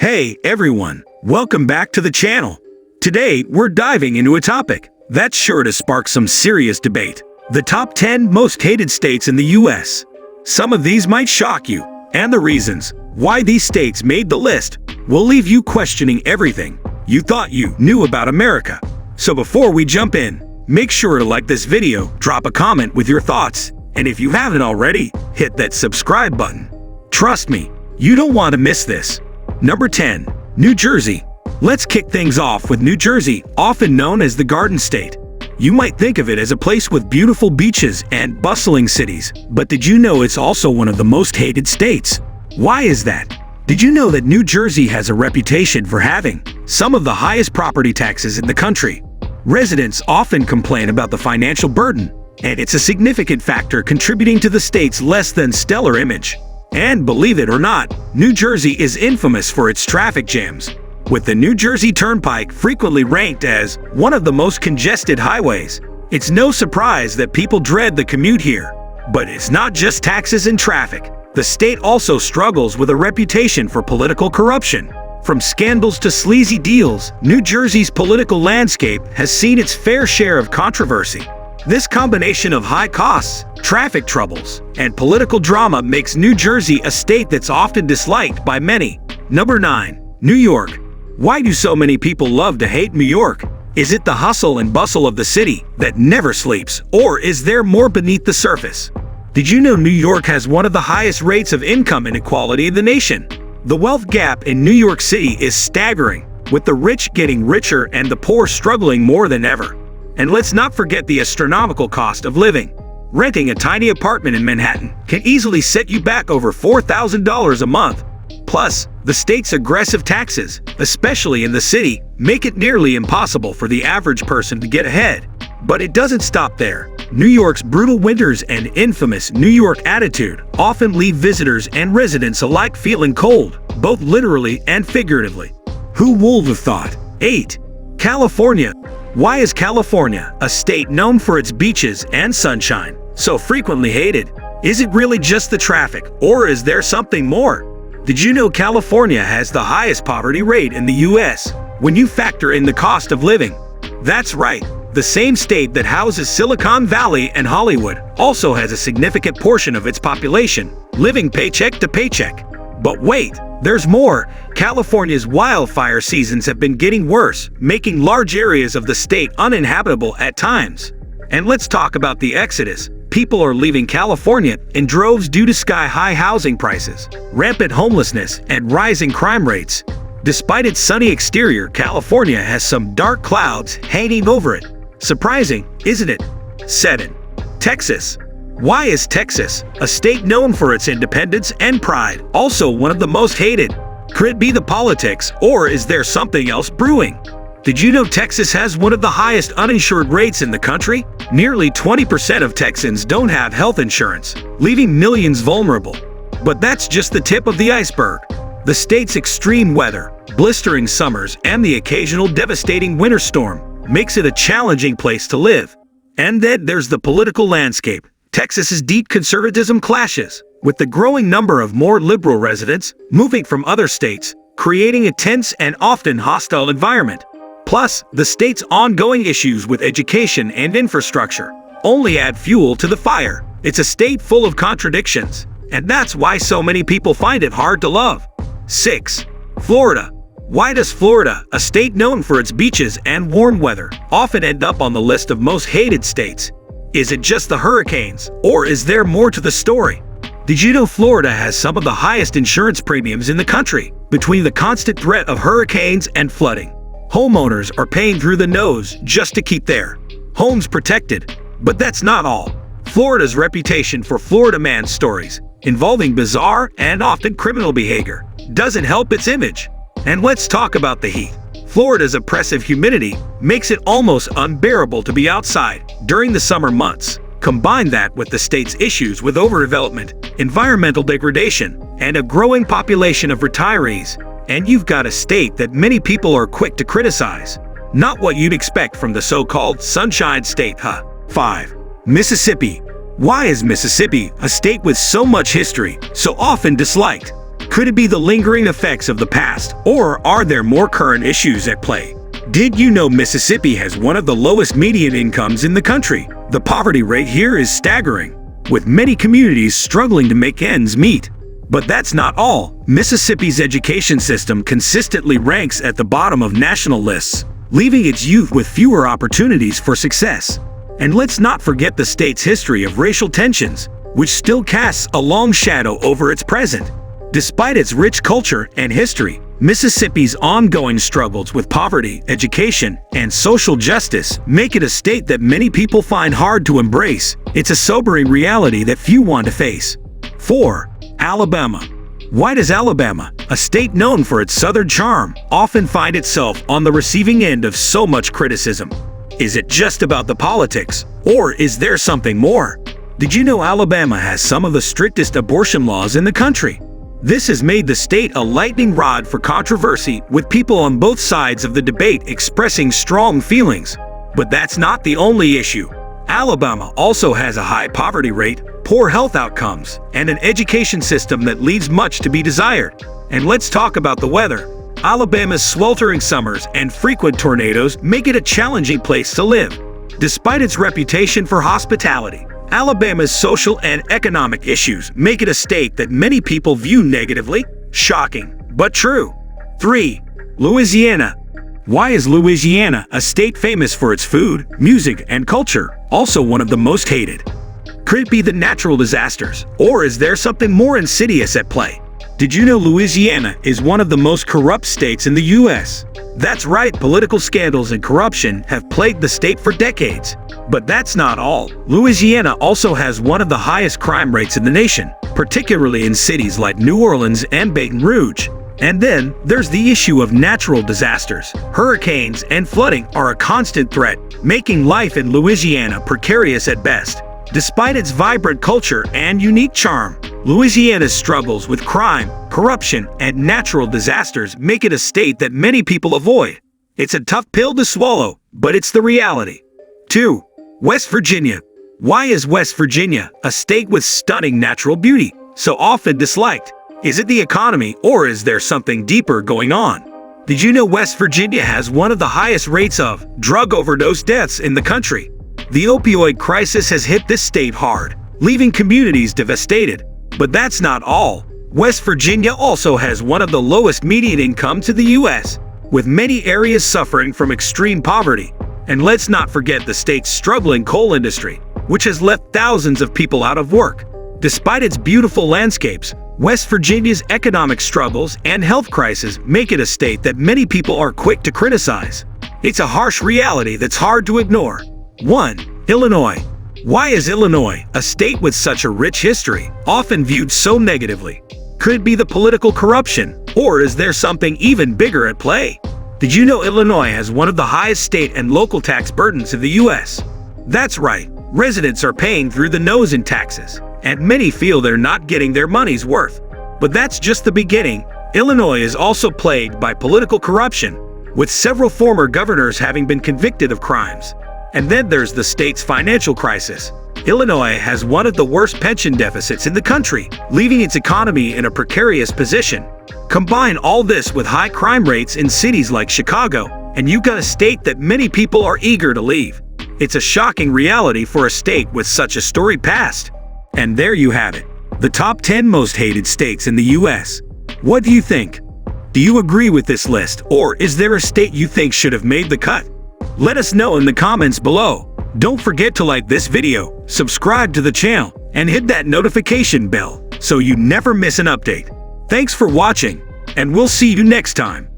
Hey everyone, welcome back to the channel. Today we're diving into a topic that's sure to spark some serious debate. The top 10 most hated states in the US. Some of these might shock you, and the reasons why these states made the list will leave you questioning everything you thought you knew about America. So before we jump in, make sure to like this video, drop a comment with your thoughts, and if you haven't already, hit that subscribe button. Trust me, you don't want to miss this. Number 10. New Jersey. Let's kick things off with New Jersey, often known as the Garden State. You might think of it as a place with beautiful beaches and bustling cities, but did you know it's also one of the most hated states? Why is that? Did you know that New Jersey has a reputation for having some of the highest property taxes in the country? Residents often complain about the financial burden, and it's a significant factor contributing to the state's less than stellar image. And believe it or not, New Jersey is infamous for its traffic jams, with the New Jersey Turnpike frequently ranked as one of the most congested highways. It's no surprise that people dread the commute here. But it's not just taxes and traffic. The state also struggles with a reputation for political corruption. From scandals to sleazy deals, New Jersey's political landscape has seen its fair share of controversy. This combination of high costs, traffic troubles, and political drama makes New Jersey a state that's often disliked by many. Number 9. New York. Why do so many people love to hate New York? Is it the hustle and bustle of the city that never sleeps, or is there more beneath the surface? Did you know New York has one of the highest rates of income inequality in the nation? The wealth gap in New York City is staggering, with the rich getting richer and the poor struggling more than ever. And let's not forget the astronomical cost of living. Renting a tiny apartment in Manhattan can easily set you back over $4,000 a month. Plus, the state's aggressive taxes, especially in the city, make it nearly impossible for the average person to get ahead. But it doesn't stop there. New York's brutal winters and infamous New York attitude often leave visitors and residents alike feeling cold, both literally and figuratively. Who would have thought? 8. California. Why is California, a state known for its beaches and sunshine, so frequently hated? Is it really just the traffic, or is there something more? Did you know California has the highest poverty rate in the US when you factor in the cost of living? That's right, the same state that houses Silicon Valley and Hollywood also has a significant portion of its population living paycheck to paycheck. But wait, there's more. California's wildfire seasons have been getting worse, making large areas of the state uninhabitable at times. And let's talk about the exodus. People are leaving California in droves due to sky-high housing prices, rampant homelessness, and rising crime rates. Despite its sunny exterior, California has some dark clouds hanging over it. Surprising, isn't it? 7. Texas. Why is Texas, a state known for its independence and pride, also one of the most hated? Could it be the politics, or is there something else brewing? Did you know Texas has one of the highest uninsured rates in the country? Nearly 20% of Texans don't have health insurance, leaving millions vulnerable. But that's just the tip of the iceberg. The state's extreme weather, blistering summers, and the occasional devastating winter storm makes it a challenging place to live. And then there's the political landscape. Texas's deep conservatism clashes with the growing number of more liberal residents moving from other states, creating a tense and often hostile environment. Plus, the state's ongoing issues with education and infrastructure only add fuel to the fire. It's a state full of contradictions, and that's why so many people find it hard to love. 6. Florida. Why does Florida, a state known for its beaches and warm weather, often end up on the list of most hated states? Is it just the hurricanes, or is there more to the story? Did you know Florida has some of the highest insurance premiums in the country? Between the constant threat of hurricanes and flooding, homeowners are paying through the nose just to keep their homes protected. But that's not all. Florida's reputation for Florida man stories involving bizarre and often criminal behavior doesn't help its image. And let's talk about the heat. Florida's oppressive humidity makes it almost unbearable to be outside during the summer months. Combine that with the state's issues with overdevelopment, environmental degradation, and a growing population of retirees, and you've got a state that many people are quick to criticize. Not what you'd expect from the so-called Sunshine State, huh? 5. Mississippi. Why is Mississippi, a state with so much history, so often disliked? Could it be the lingering effects of the past, or are there more current issues at play? Did you know Mississippi has one of the lowest median incomes in the country? The poverty rate here is staggering, with many communities struggling to make ends meet. But that's not all. Mississippi's education system consistently ranks at the bottom of national lists, leaving its youth with fewer opportunities for success. And let's not forget the state's history of racial tensions, which still casts a long shadow over its present. Despite its rich culture and history, Mississippi's ongoing struggles with poverty, education, and social justice make it a state that many people find hard to embrace. It's a sobering reality that few want to face. 4. Alabama. Why does Alabama, a state known for its southern charm, often find itself on the receiving end of so much criticism? Is it just about the politics, or is there something more? Did you know Alabama has some of the strictest abortion laws in the country? This has made the state a lightning rod for controversy, with people on both sides of the debate expressing strong feelings. But that's not the only issue. Alabama also has a high poverty rate, poor health outcomes, and an education system that leaves much to be desired. And let's talk about the weather. Alabama's sweltering summers and frequent tornadoes make it a challenging place to live. Despite its reputation for hospitality, Alabama's social and economic issues make it a state that many people view negatively. Shocking, but true. 3. Louisiana. Why is Louisiana, a state famous for its food, music, and culture, also one of the most hated? Could it be the natural disasters, or is there something more insidious at play? Did you know Louisiana is one of the most corrupt states in the U.S.? That's right, political scandals and corruption have plagued the state for decades. But that's not all. Louisiana also has one of the highest crime rates in the nation, particularly in cities like New Orleans and Baton Rouge. And then, there's the issue of natural disasters. Hurricanes and flooding are a constant threat, making life in Louisiana precarious at best. Despite its vibrant culture and unique charm, Louisiana's struggles with crime, corruption, and natural disasters make it a state that many people avoid. It's a tough pill to swallow, but it's the reality. 2. West Virginia. Why is West Virginia, a state with stunning natural beauty, so often disliked? Is it the economy, or is there something deeper going on? Did you know West Virginia has one of the highest rates of drug overdose deaths in the country? The opioid crisis has hit this state hard, leaving communities devastated. But that's not all. West Virginia also has one of the lowest median income to the U.S., with many areas suffering from extreme poverty. And let's not forget the state's struggling coal industry, which has left thousands of people out of work. Despite its beautiful landscapes, West Virginia's economic struggles and health crisis make it a state that many people are quick to criticize. It's a harsh reality that's hard to ignore. 1. Illinois. Why is Illinois, a state with such a rich history, often viewed so negatively? Could it be the political corruption, or is there something even bigger at play? Did you know Illinois has one of the highest state and local tax burdens in the U.S.? That's right, residents are paying through the nose in taxes, and many feel they're not getting their money's worth. But that's just the beginning. Illinois is also plagued by political corruption, with several former governors having been convicted of crimes. And then there's the state's financial crisis. Illinois has one of the worst pension deficits in the country, leaving its economy in a precarious position. Combine all this with high crime rates in cities like Chicago, and you've got a state that many people are eager to leave. It's a shocking reality for a state with such a storied past. And there you have it, the top 10 most hated states in the U.S. What do you think? Do you agree with this list, or is there a state you think should have made the cut? Let us know in the comments below. Don't forget to like this video, subscribe to the channel, and hit that notification bell so you never miss an update. Thanks for watching, and we'll see you next time.